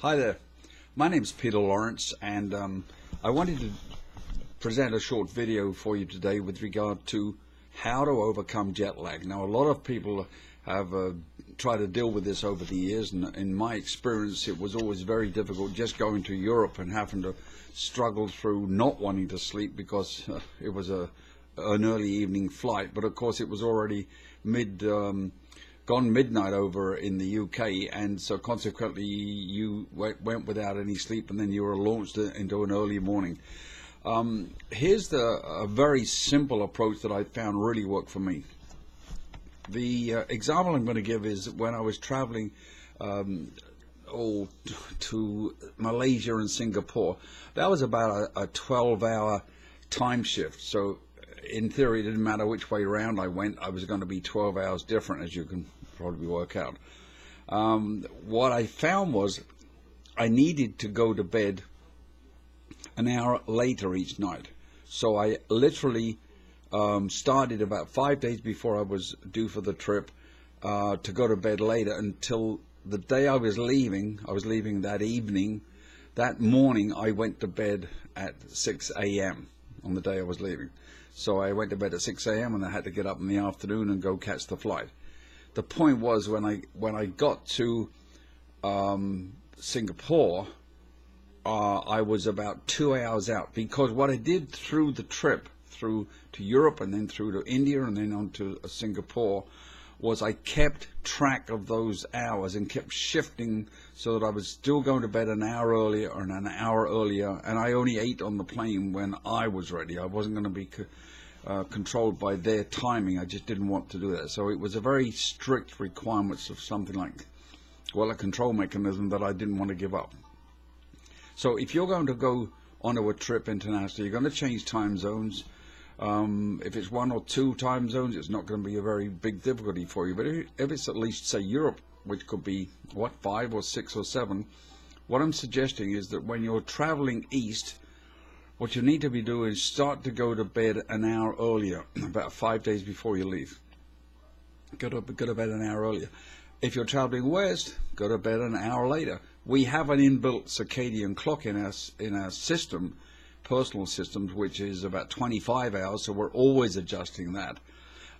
Hi there, my name's Peter Lawrence, and I wanted to present a short video for you today with regard to how to overcome jet lag. Now, a lot of people have tried to deal with this over the years, and in my experience it was always very difficult just going to Europe and having to struggle through not wanting to sleep because it was an early evening flight, but of course it was already gone midnight over in the UK, and so consequently you went without any sleep, and then you were launched into an early morning. Here's a very simple approach that I found really worked for me. The example I'm going to give is when I was traveling to Malaysia and Singapore. That was about a 12-hour time shift, so in theory it didn't matter which way around I went, I was going to be 12 hours different, as you can probably work out. What I found was I needed to go to bed an hour later each night. So I literally started about 5 days before I was due for the trip to go to bed later until the day I was leaving that evening. That morning I went to bed at 6 a.m. on the day I was leaving. So I went to bed at 6 a.m. and I had to get up in the afternoon and go catch the flight. The point was, when I got to Singapore, I was about 2 hours out, because what I did through the trip, through to Europe and then through to India and then on to Singapore, was I kept track of those hours and kept shifting so that I was still going to bed an hour earlier or an hour earlier, and I only ate on the plane when I was ready. I wasn't going to be controlled by their timing. I just didn't want to do that. So it was a very strict requirements of something like, well, a control mechanism that I didn't want to give up. So if you're going to go onto a trip internationally, you're going to change time zones. If it's 1 or 2 time zones, it's not going to be a very big difficulty for you. But if it's at least, say, Europe, which could be, 5 or 6 or 7, what I'm suggesting is that when you're traveling east, what you need to be doing is start to go to bed an hour earlier, about 5 days before you leave. Go to bed an hour earlier. If you're traveling west, go to bed an hour later. We have an inbuilt circadian clock in our system, personal systems, which is about 25 hours, so we're always adjusting that.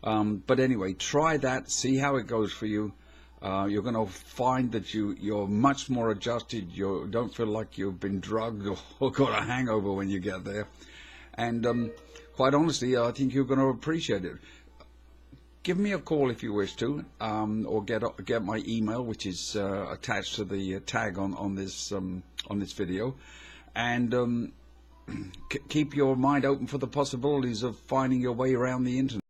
But anyway, try that, see how it goes for you. You're going to find that you're much more adjusted. You don't feel like you've been drugged or got a hangover when you get there. And quite honestly, I think you're going to appreciate it. Give me a call if you wish to, or get my email, which is attached to the tag on this video, and keep your mind open for the possibilities of finding your way around the internet.